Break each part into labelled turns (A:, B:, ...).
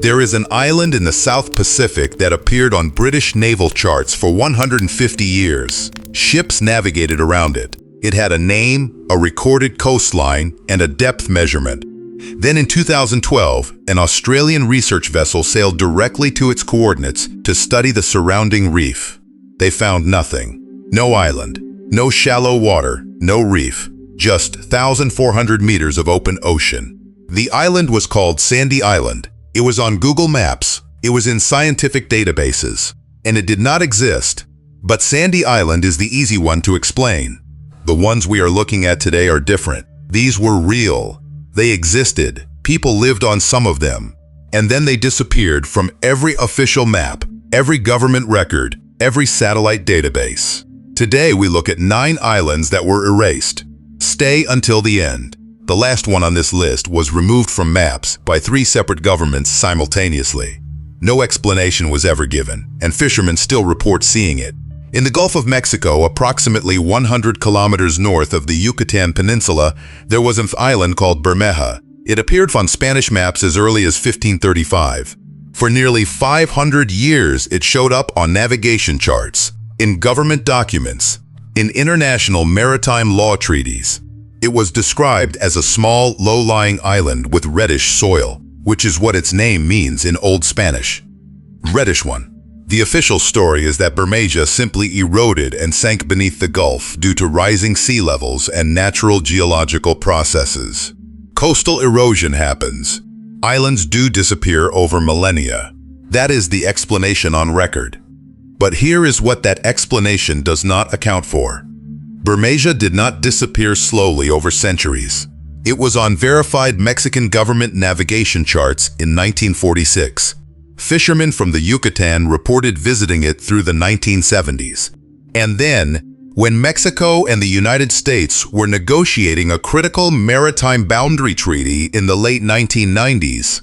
A: There is an island in the South Pacific that appeared on British naval charts for 150 years. Ships navigated around it. It had a name, a recorded coastline, and a depth measurement. Then in 2012, an Australian research vessel sailed directly to its coordinates to study the surrounding reef. They found nothing. No island, no shallow water, no reef, just 1,400 meters of open ocean. The island was called Sandy Island. It was on Google Maps, it was in scientific databases, and it did not exist. But Sandy Island is the easy one to explain. The ones we are looking at today are different. These were real. They existed. People lived on some of them. And then they disappeared from every official map, every government record, every satellite database. Today we look at 9 islands that were erased. Stay until the end. The last one on this list was removed from maps by 3 separate governments simultaneously. No explanation was ever given, and fishermen still report seeing it. In the Gulf of Mexico, approximately 100 kilometers north of the Yucatan Peninsula, there was an island called Bermeja. It appeared on Spanish maps as early as 1535. For nearly 500 years, it showed up on navigation charts, in government documents, in international maritime law treaties. It was described as a small, low-lying island with reddish soil, which is what its name means in Old Spanish. Reddish one. The official story is that Bermeja simply eroded and sank beneath the Gulf due to rising sea levels and natural geological processes. Coastal erosion happens. Islands do disappear over millennia. That is the explanation on record. But here is what that explanation does not account for. Bermeja did not disappear slowly over centuries. It was on verified Mexican government navigation charts in 1946. Fishermen from the Yucatan reported visiting it through the 1970s. And then, when Mexico and the United States were negotiating a critical maritime boundary treaty in the late 1990s,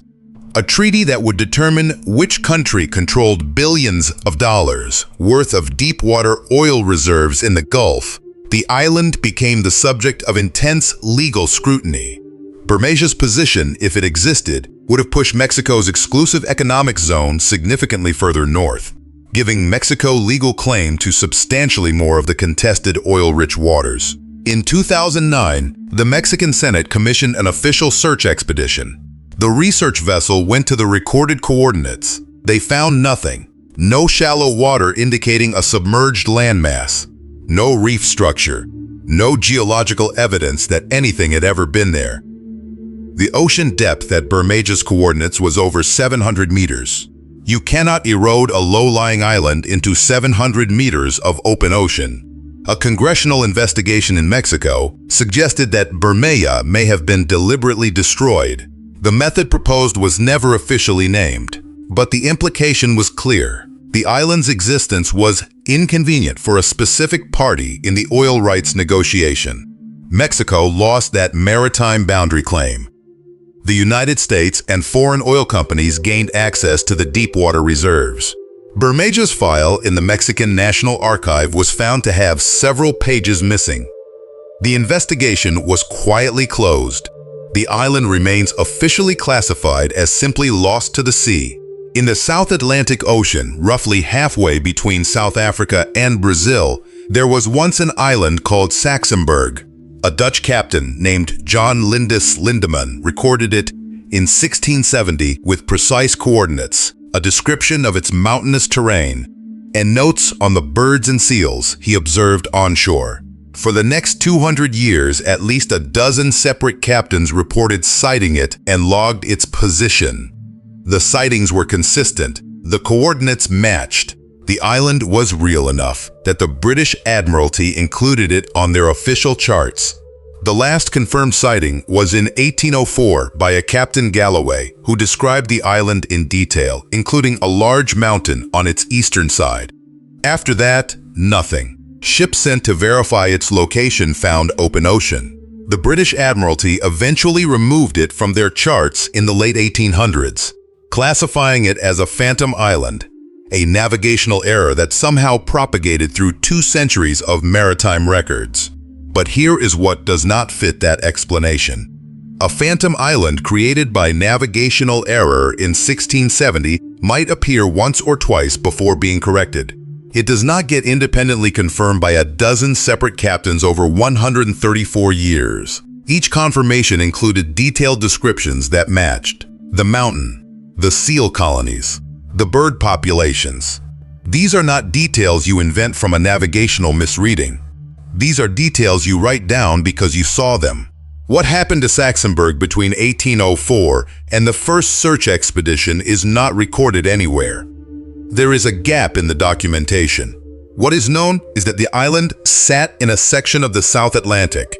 A: a treaty that would determine which country controlled billions of dollars worth of deep-water oil reserves in the Gulf, the island became the subject of intense legal scrutiny. Bermeja's position, if it existed, would have pushed Mexico's exclusive economic zone significantly further north, giving Mexico legal claim to substantially more of the contested oil-rich waters. In 2009, the Mexican Senate commissioned an official search expedition. The research vessel went to the recorded coordinates. They found nothing. No shallow water indicating a submerged landmass. No reef structure. No geological evidence that anything had ever been there. The ocean depth at Bermeja's coordinates was over 700 meters. You cannot erode a low-lying island into 700 meters of open ocean. A congressional investigation in Mexico suggested that Bermeja may have been deliberately destroyed. The method proposed was never officially named, but the implication was clear. The island's existence was inconvenient for a specific party in the oil rights negotiation. Mexico lost that maritime boundary claim. The United States and foreign oil companies gained access to the deep-water reserves. Bermeja's file in the Mexican National Archive was found to have several pages missing. The investigation was quietly closed. The island remains officially classified as simply lost to the sea. In the South Atlantic Ocean, roughly halfway between South Africa and Brazil, there was once an island called Saxemburg. A Dutch captain named John Lindus Lindeman recorded it in 1670 with precise coordinates, a description of its mountainous terrain, and notes on the birds and seals he observed onshore. For the next 200 years, at least a dozen separate captains reported sighting it and logged its position. The sightings were consistent. The coordinates matched. The island was real enough that the British Admiralty included it on their official charts. The last confirmed sighting was in 1804 by a Captain Galloway, who described the island in detail, including a large mountain on its eastern side. After that, nothing. Ships sent to verify its location found open ocean. The British Admiralty eventually removed it from their charts in the late 1800s, classifying it as a phantom island, a navigational error that somehow propagated through 2 centuries of maritime records. But here is what does not fit that explanation. A phantom island created by navigational error in 1670 might appear once or twice before being corrected. It does not get independently confirmed by a dozen separate captains over 134 years. Each confirmation included detailed descriptions that matched the mountain, the seal colonies, the bird populations. These are not details you invent from a navigational misreading. These are details you write down because you saw them. What happened to Saxonburg between 1804 and the first search expedition is not recorded anywhere. There is a gap in the documentation. What is known is that the island sat in a section of the South Atlantic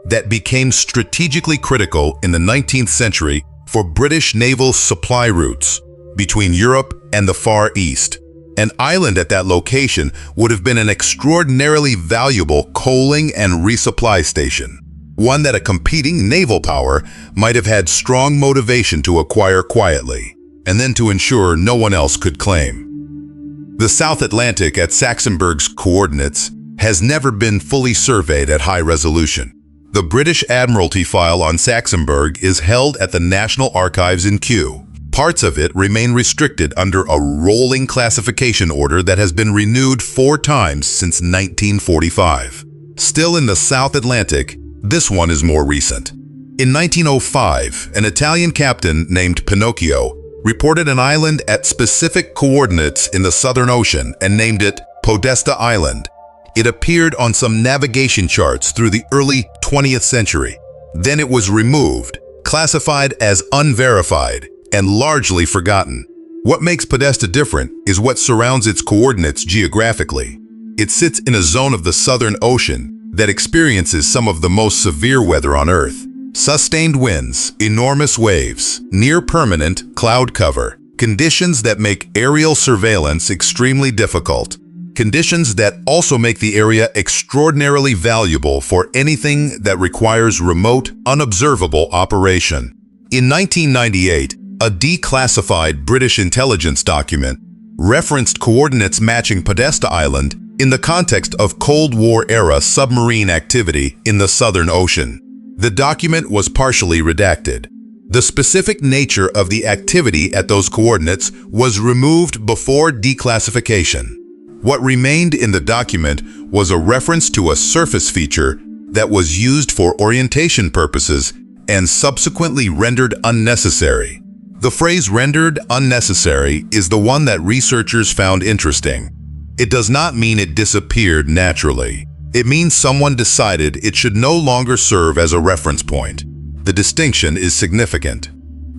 A: that became strategically critical in the 19th century for British naval supply routes between Europe and the Far East. An island at that location would have been an extraordinarily valuable coaling and resupply station, one that a competing naval power might have had strong motivation to acquire quietly, and then to ensure no one else could claim. The South Atlantic at Saxonburg's coordinates has never been fully surveyed at high resolution. The British Admiralty file on Saxonburg is held at the National Archives in Kew. Parts of it remain restricted under a rolling classification order that has been renewed 4 times since 1945. Still in the South Atlantic, this one is more recent. In 1905, an Italian captain named Pinocchio reported an island at specific coordinates in the Southern Ocean and named it Podesta Island. It appeared on some navigation charts through the early 20th century. Then it was removed, classified as unverified, and largely forgotten. What makes Podesta different is what surrounds its coordinates geographically. It sits in a zone of the Southern Ocean that experiences some of the most severe weather on Earth. Sustained winds, enormous waves, near-permanent cloud cover, conditions that make aerial surveillance extremely difficult. Conditions that also make the area extraordinarily valuable for anything that requires remote, unobservable operation. In 1998, a declassified British intelligence document referenced coordinates matching Podesta Island in the context of Cold War-era submarine activity in the Southern Ocean. The document was partially redacted. The specific nature of the activity at those coordinates was removed before declassification. What remained in the document was a reference to a surface feature that was used for orientation purposes and subsequently rendered unnecessary. The phrase rendered unnecessary is the one that researchers found interesting. It does not mean it disappeared naturally. It means someone decided it should no longer serve as a reference point. The distinction is significant.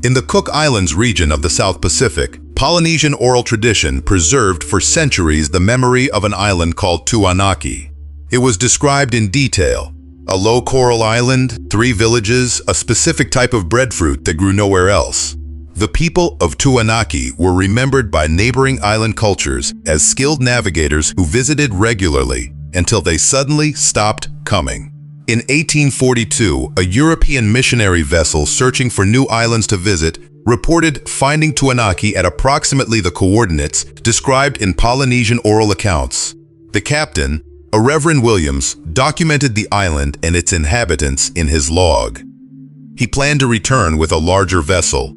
A: In the Cook Islands region of the South Pacific, Polynesian oral tradition preserved for centuries the memory of an island called Tuanaki. It was described in detail. A low coral island, 3 villages, a specific type of breadfruit that grew nowhere else. The people of Tuanaki were remembered by neighboring island cultures as skilled navigators who visited regularly until they suddenly stopped coming. In 1842, a European missionary vessel searching for new islands to visit reported finding Tuanaki at approximately the coordinates described in Polynesian oral accounts. The captain, a Reverend Williams, documented the island and its inhabitants in his log. He planned to return with a larger vessel.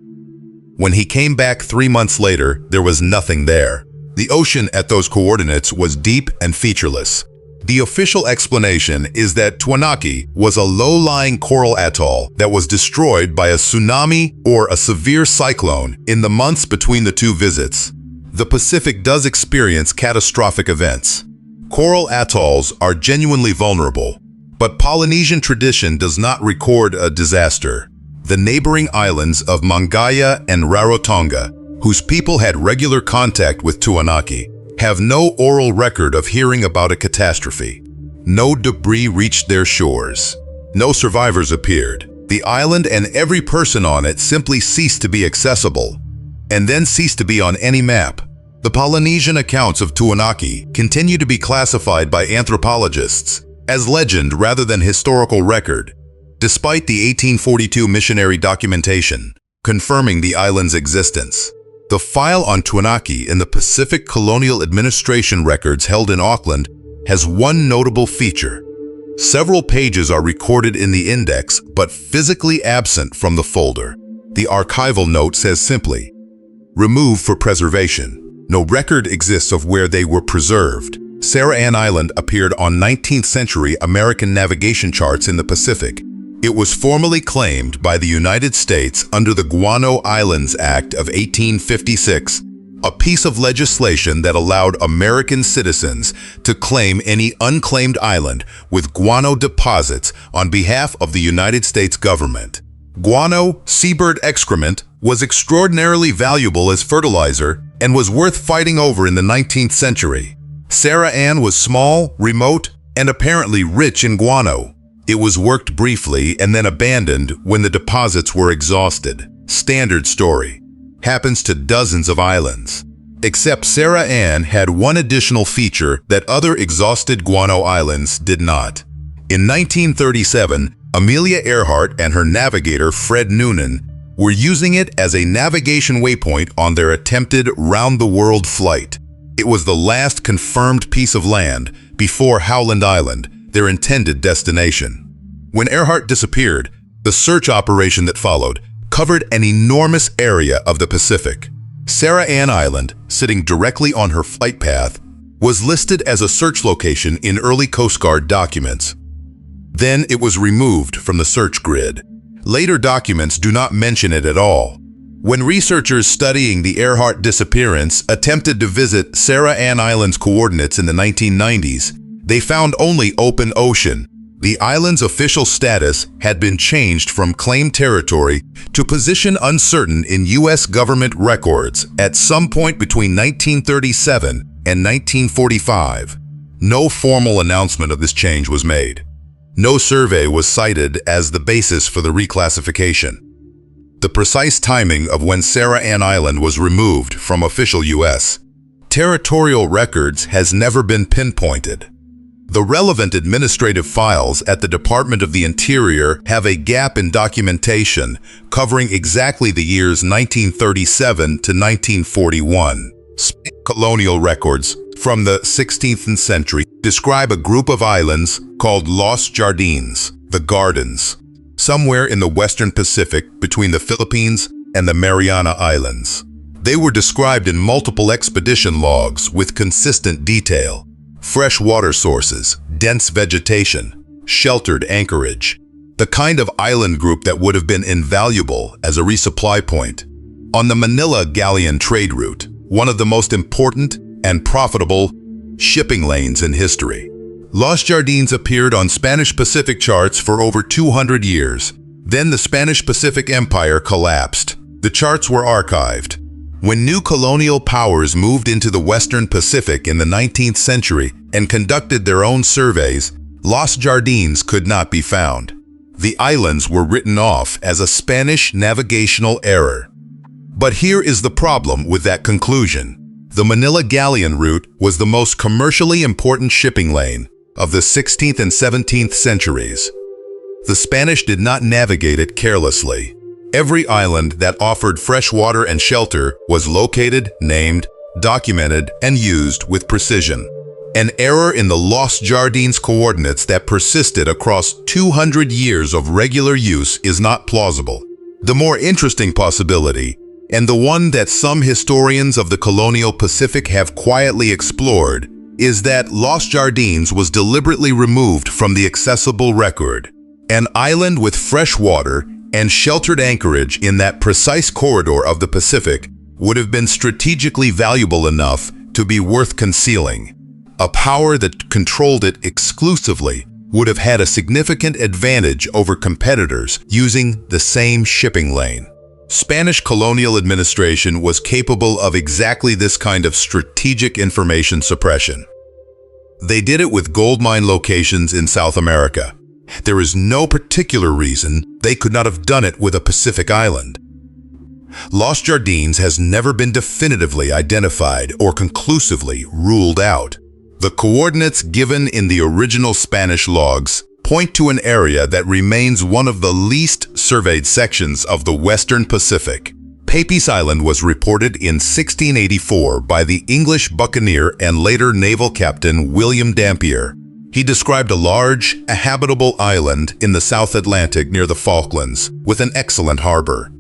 A: When he came back 3 months later, there was nothing there. The ocean at those coordinates was deep and featureless. The official explanation is that Tuanaki was a low-lying coral atoll that was destroyed by a tsunami or a severe cyclone in the months between the 2 visits. The Pacific does experience catastrophic events. Coral atolls are genuinely vulnerable, but Polynesian tradition does not record a disaster. The neighboring islands of Mangaya and Rarotonga, whose people had regular contact with Tuanaki, have no oral record of hearing about a catastrophe. No debris reached their shores. No survivors appeared. The island and every person on it simply ceased to be accessible, and then ceased to be on any map. The Polynesian accounts of Tuanaki continue to be classified by anthropologists as legend rather than historical record, despite the 1842 missionary documentation confirming the island's existence. The file on Tuanaki in the Pacific Colonial Administration records held in Auckland has one notable feature. Several pages are recorded in the index, but physically absent from the folder. The archival note says simply, "Remove for preservation." No record exists of where they were preserved. Sarah Ann Island appeared on 19th century American navigation charts in the Pacific. It was formally claimed by the United States under the Guano Islands Act of 1856, a piece of legislation that allowed American citizens to claim any unclaimed island with guano deposits on behalf of the United States government. Guano, seabird excrement, was extraordinarily valuable as fertilizer and was worth fighting over in the 19th century. Sarah Ann was small, remote, and apparently rich in guano. It was worked briefly and then abandoned when the deposits were exhausted. Standard story. Happens to dozens of islands. Except Sarah Ann had one additional feature that other exhausted guano islands did not. In 1937, Amelia Earhart and her navigator Fred Noonan were using it as a navigation waypoint on their attempted round-the-world flight. It was the last confirmed piece of land before Howland Island, their intended destination. When Earhart disappeared, the search operation that followed covered an enormous area of the Pacific. Sarah Ann Island, sitting directly on her flight path, was listed as a search location in early Coast Guard documents. Then it was removed from the search grid. Later documents do not mention it at all. When researchers studying the Earhart disappearance attempted to visit Sarah Ann Island's coordinates in the 1990s, they found only open ocean. The island's official status had been changed from claimed territory to position uncertain in U.S. government records at some point between 1937 and 1945. No formal announcement of this change was made. No survey was cited as the basis for the reclassification. The precise timing of when Sarah Ann Island was removed from official U.S. territorial records has never been pinpointed. The relevant administrative files at the Department of the Interior have a gap in documentation covering exactly the years 1937 to 1941. Colonial records from the 16th century describe a group of islands called Los Jardines, the Gardens, somewhere in the western Pacific between the Philippines and the Mariana Islands. They were described in multiple expedition logs with consistent detail. Fresh water sources, dense vegetation, sheltered anchorage. The kind of island group that would have been invaluable as a resupply point. On the Manila galleon trade route, one of the most important and profitable shipping lanes in history. Los Jardines appeared on Spanish Pacific charts for over 200 years. Then the Spanish Pacific Empire collapsed. The charts were archived. When new colonial powers moved into the Western Pacific in the 19th century and conducted their own surveys, Los Jardines could not be found. The islands were written off as a Spanish navigational error. But here is the problem with that conclusion. The Manila galleon route was the most commercially important shipping lane of the 16th and 17th centuries. The Spanish did not navigate it carelessly. Every island that offered fresh water and shelter was located, named, documented, and used with precision. An error in the Los Jardines coordinates that persisted across 200 years of regular use is not plausible. The more interesting possibility, and the one that some historians of the colonial Pacific have quietly explored, is that Los Jardines was deliberately removed from the accessible record. An island with fresh water and sheltered anchorage in that precise corridor of the Pacific would have been strategically valuable enough to be worth concealing. A power that controlled it exclusively would have had a significant advantage over competitors using the same shipping lane. Spanish colonial administration was capable of exactly this kind of strategic information suppression. They did it with gold mine locations in South America. There is no particular reason they could not have done it with a Pacific island. Los Jardines has never been definitively identified or conclusively ruled out. The coordinates given in the original Spanish logs point to an area that remains one of the least surveyed sections of the Western Pacific. Pepys Island was reported in 1684 by the English buccaneer and later naval captain William Dampier. He described a large, habitable island in the South Atlantic near the Falklands with an excellent harbor.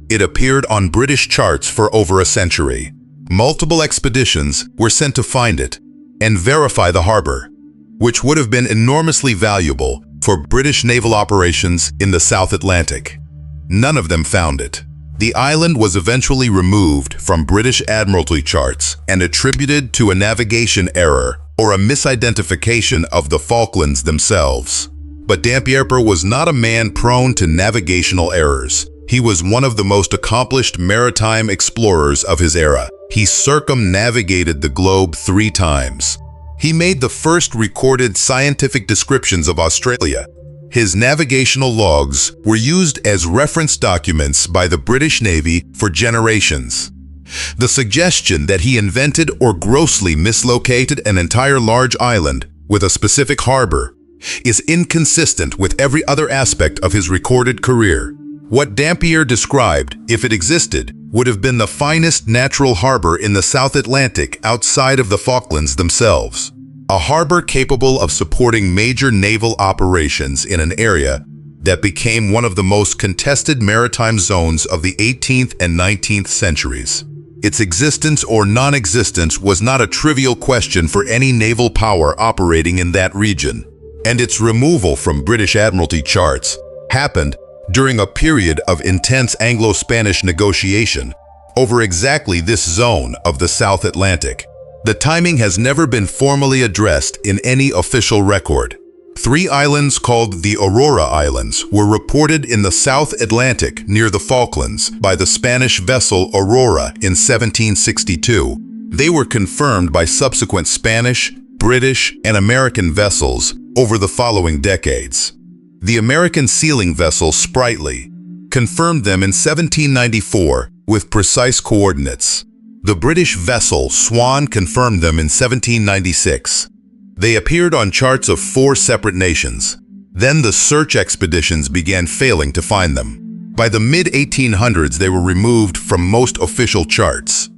A: It appeared on British charts for over a century. Multiple expeditions were sent to find it and verify the harbor, which would have been enormously valuable for British naval operations in the South Atlantic. None of them found it. The island was eventually removed from British Admiralty charts and attributed to a navigation error or a misidentification of the Falklands themselves. But Dampier was not a man prone to navigational errors. He was one of the most accomplished maritime explorers of his era. He circumnavigated the globe 3 times. He made the first recorded scientific descriptions of Australia. His navigational logs were used as reference documents by the British Navy for generations. The suggestion that he invented or grossly mislocated an entire large island with a specific harbor is inconsistent with every other aspect of his recorded career. What Dampier described, if it existed, would have been the finest natural harbor in the South Atlantic outside of the Falklands themselves. A harbor capable of supporting major naval operations in an area that became one of the most contested maritime zones of the 18th and 19th centuries. Its existence or non-existence was not a trivial question for any naval power operating in that region, and its removal from British Admiralty charts happened during a period of intense Anglo-Spanish negotiation over exactly this zone of the South Atlantic. The timing has never been formally addressed in any official record. 3 islands called the Aurora Islands were reported in the South Atlantic near the Falklands by the Spanish vessel Aurora in 1762. They were confirmed by subsequent Spanish, British, and American vessels over the following decades. The American sealing vessel Sprightly confirmed them in 1794 with precise coordinates. The British vessel Swan confirmed them in 1796. They appeared on charts of 4 separate nations. Then the search expeditions began failing to find them. By the mid-1800s, they were removed from most official charts.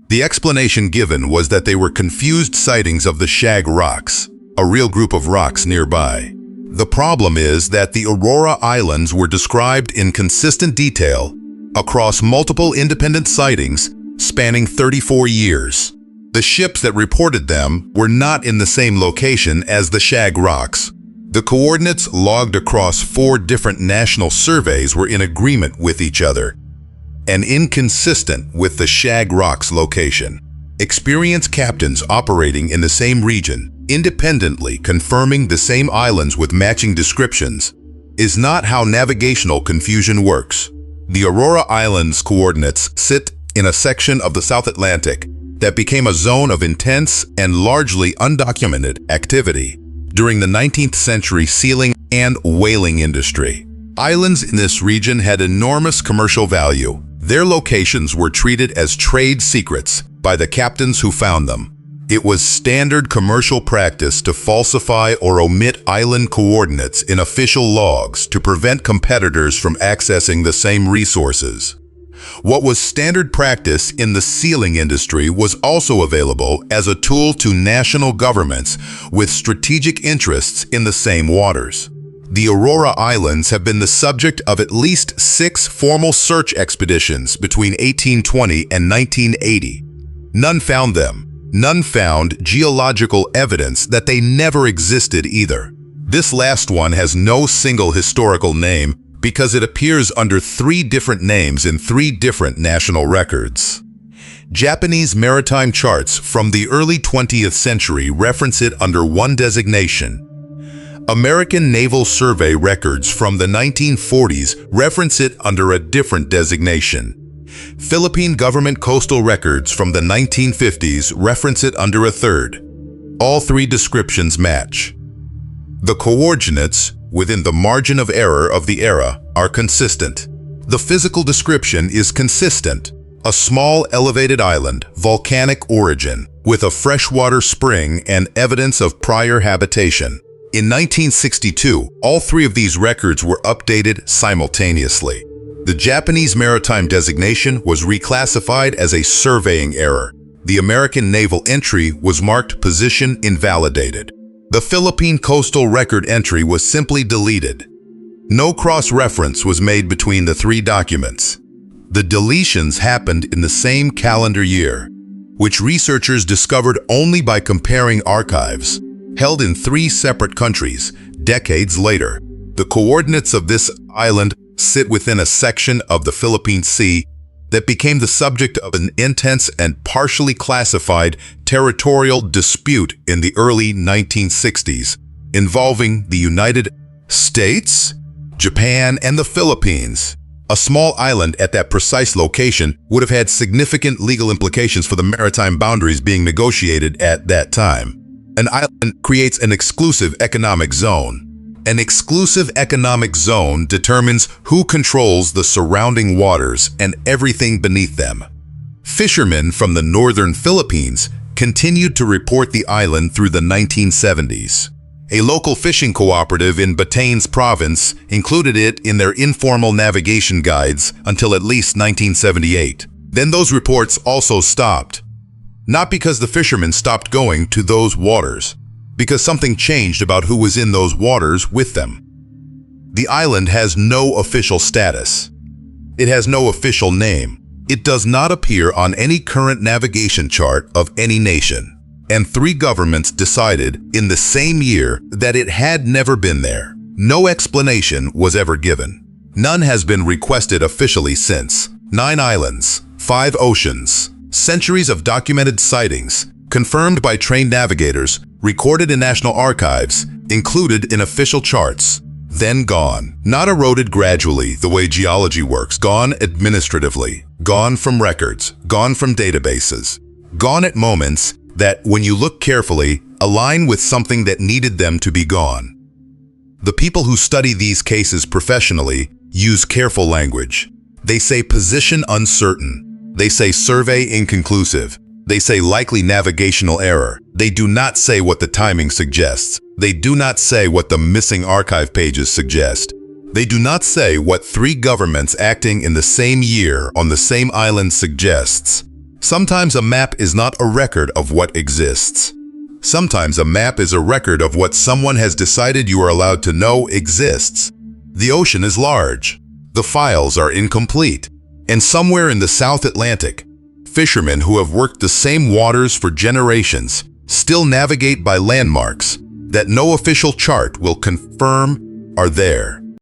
A: The explanation given was that they were confused sightings of the Shag Rocks, a real group of rocks nearby. The problem is that the Aurora Islands were described in consistent detail across multiple independent sightings spanning 34 years. The ships that reported them were not in the same location as the Shag Rocks. The coordinates logged across 4 different national surveys were in agreement with each other and inconsistent with the Shag Rocks location. Experienced captains operating in the same region, independently confirming the same islands with matching descriptions, is not how navigational confusion works. The Aurora Islands coordinates sit in a section of the South Atlantic that became a zone of intense and largely undocumented activity during the 19th century sealing and whaling industry. Islands in this region had enormous commercial value. Their locations were treated as trade secrets by the captains who found them. It was standard commercial practice to falsify or omit island coordinates in official logs to prevent competitors from accessing the same resources. What was standard practice in the sealing industry was also available as a tool to national governments with strategic interests in the same waters. The Aurora Islands have been the subject of at least 6 formal search expeditions between 1820 and 1980. None found them. None found geological evidence that they never existed either. This last one has no single historical name because it appears under 3 different names in 3 different national records. Japanese maritime charts from the early 20th century reference it under one designation. American Naval Survey records from the 1940s reference it under a different designation. Philippine government coastal records from the 1950s reference it under a third. All 3 descriptions match. The coordinates within the margin of error of the era are consistent. The physical description is consistent. A small elevated island, volcanic origin, with a freshwater spring and evidence of prior habitation. In 1962, all 3 of these records were updated simultaneously. The Japanese maritime designation was reclassified as a surveying error. The American naval entry was marked position invalidated. The Philippine coastal record entry was simply deleted. No cross-reference was made between the three documents. The deletions happened in the same calendar year, which researchers discovered only by comparing archives held in three separate countries decades later. The coordinates of this island sit within a section of the Philippine Sea that became the subject of an intense and partially classified territorial dispute in the early 1960s, involving the United States, Japan, and the Philippines. A small island at that precise location would have had significant legal implications for the maritime boundaries being negotiated at that time. An island creates an exclusive economic zone. An exclusive economic zone determines who controls the surrounding waters and everything beneath them. Fishermen from the northern Philippines continued to report the island through the 1970s. A local fishing cooperative in Batanes province included it in their informal navigation guides until at least 1978. Then those reports also stopped. Not because the fishermen stopped going to those waters, because something changed about who was in those waters with them. The island has no official status. It has no official name. It does not appear on any current navigation chart of any nation. And three governments decided in the same year that it had never been there. No explanation was ever given. None has been requested officially since. 9 islands, 5 oceans, centuries of documented sightings, confirmed by trained navigators, recorded in national archives, included in official charts, then gone. Not eroded gradually the way geology works, gone administratively, gone from records, gone from databases, gone at moments that, when you look carefully, align with something that needed them to be gone. The people who study these cases professionally use careful language. They say position uncertain. They say survey inconclusive. They say likely navigational error. They do not say what the timing suggests. They do not say what the missing archive pages suggest. They do not say what 3 governments acting in the same year on the same island suggests. Sometimes a map is not a record of what exists. Sometimes a map is a record of what someone has decided you are allowed to know exists. The ocean is large. The files are incomplete. And somewhere in the South Atlantic, fishermen who have worked the same waters for generations still navigate by landmarks that no official chart will confirm are there.